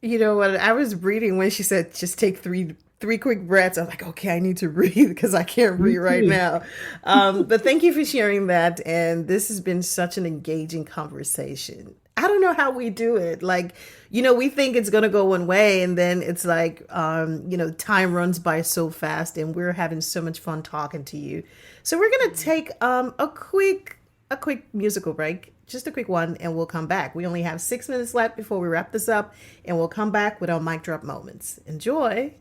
You know what? I was reading when she said just take three quick breaths. I'm like, okay, I need to breathe because I can't breathe right now. But thank you for sharing that. And this has been such an engaging conversation. I don't know how we do it. Like, we think it's going to go one way, and then it's like, time runs by so fast, and we're having so much fun talking to you. So we're going to take a quick musical break, just a quick one, and we'll come back. We only have 6 minutes left before we wrap this up, and we'll come back with our mic drop moments. Enjoy.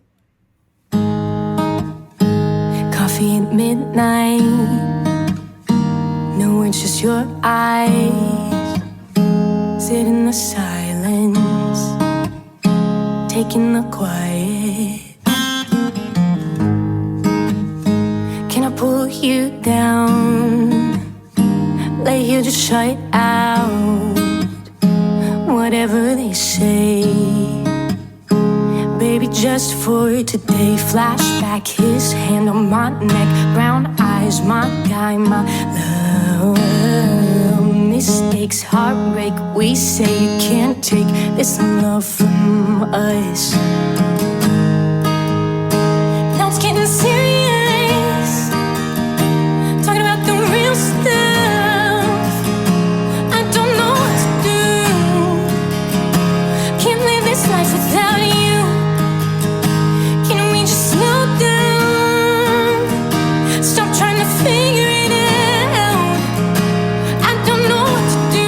Coffee at midnight. No, it's just your eyes. Sit in the silence, taking the quiet. Can I pull you down? Lay here, just shut out whatever they say. Baby, just for today. Flashback, his hand on my neck. Brown eyes, my guy, my love. Mistakes, heartbreak. We say you can't take this love from us. Now it's getting serious. Talking about the real stuff. I don't know what to do. Can't live this life without you. Can we just slow down? Stop trying to figure it out. I don't know what to do.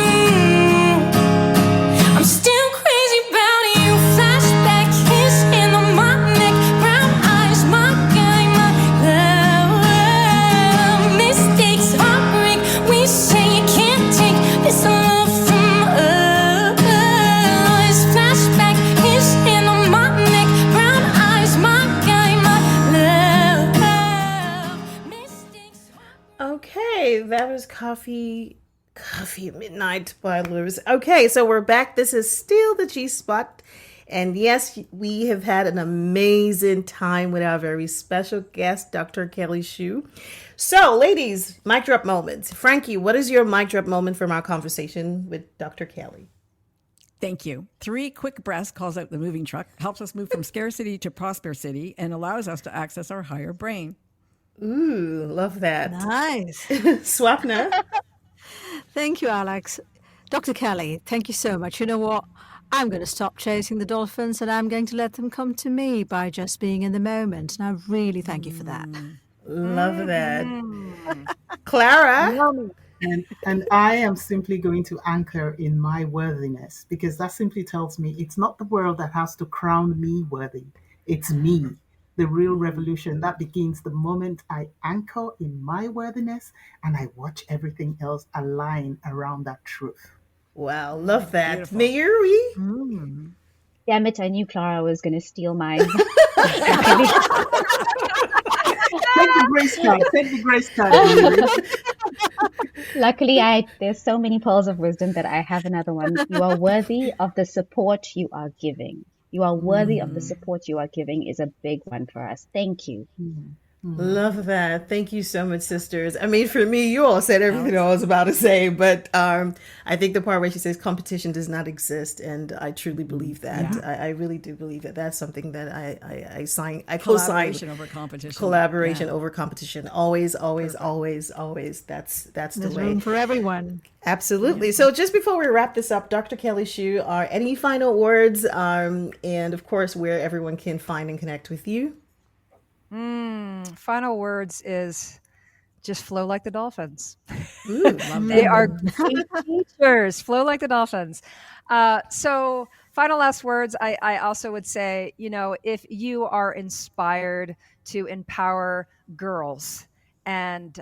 I'm still crazy about you. Flashback, his hand on my neck. Brown eyes, my guy, my love. Mistakes, heartbreak. We say you can't take this love from us. Flashback, his hand on my neck. Brown eyes, my guy, my love. Mistakes, Okay, that was Coffee at Midnight by Lewis. Okay, so we're back. This is still the G Spot. And yes, we have had an amazing time with our very special guest, Dr. Kelly Schuh. So, ladies, mic drop moments. Frankie, what is your mic drop moment from our conversation with Dr. Kelly? Thank you. 3 quick breaths calls out the moving truck, helps us move from scarcity to prosper city, and allows us to access our higher brain. Ooh, love that. Nice. Swapna. Thank you, Alex. Dr. Kelly, thank you so much. You know what? I'm going to stop chasing the dolphins and I'm going to let them come to me by just being in the moment. And I really thank you for that. Love that. Mhm. Clara? Yummy. And I am simply going to anchor in my worthiness, because that simply tells me it's not the world that has to crown me worthy. It's me. The real revolution that begins the moment I anchor in my worthiness and I watch everything else align around that truth. Wow, love that. Beautiful. Mayuri? Mm. Damn it, I knew Clara was going to steal mine. Luckily, Take the grace card. Take the grace card, Mary. luckily, there's so many pearls of wisdom that I have another one. You are worthy of the support you are giving. You are worthy of the support you are giving is a big one for us. Thank you. Love that. Thank you so much, sisters. I mean, for me, you all said everything Alex? I was about to say, but I think the part where she says competition does not exist, and I truly believe that. Yeah. I really do believe that. That's something that I co-sign. Collaboration over competition. Collaboration Yeah. over competition. Always, always, always, always. That's the There's way. room for everyone. Absolutely. So just before we wrap this up, Dr. Kelly Schuh, are any final words? And of course, where everyone can find and connect with you. Final words is just flow like the dolphins. Love They that. are great teachers. Flow like the dolphins. So, final last words. I also would say, if you are inspired to empower girls and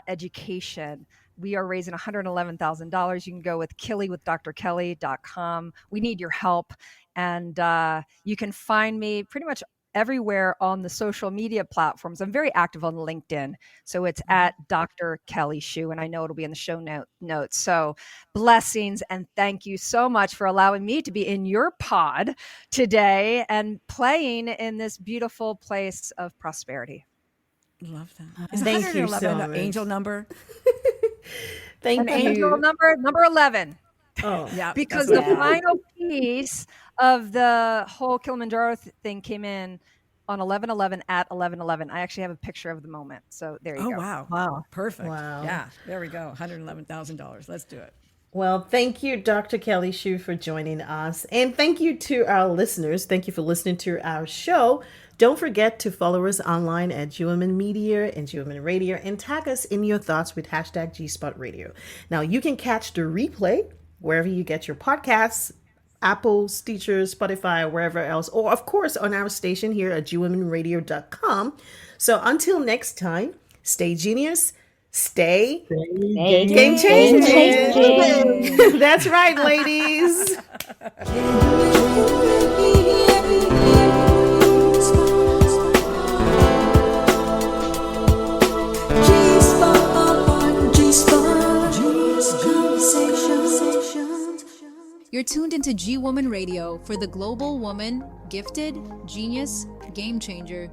education, we are raising $111,000. You can go with killywithdrkelly.com. We need your help. And you can find me pretty much everywhere on the social media platforms. I'm very active on LinkedIn. So it's at Dr. Kelly Schuh, and I know it'll be in the show notes. So blessings, and thank you so much for allowing me to be in your pod today and playing in this beautiful place of prosperity. Love that. Is Thank you 111 so an much. angel number? Thank An angel you. number 11. Oh, Yeah. Because that's the what I thought. final piece of the whole Kilimanjaro thing came in on 11/11 at 11/11. I actually have a picture of the moment. So there you Oh, go. wow. Wow. Perfect. Wow. Yeah. There we go. $111,000. Let's do it. Well, thank you, Dr. Kelly Schuh, for joining us. And thank you to our listeners. Thank you for listening to our show. Don't forget to follow us online at GWomen Media and GWomen Radio and tag us in your thoughts with hashtag GSpotRadio. Now, you can catch the replay wherever you get your podcasts, Apple, Stitcher, Spotify, wherever else, or of course on our station here at GWomenRadio.com. So until next time, stay genius, stay Hey, game game changing. changing. That's right, ladies. You're tuned into G Woman Radio for the global woman, gifted, genius, game changer,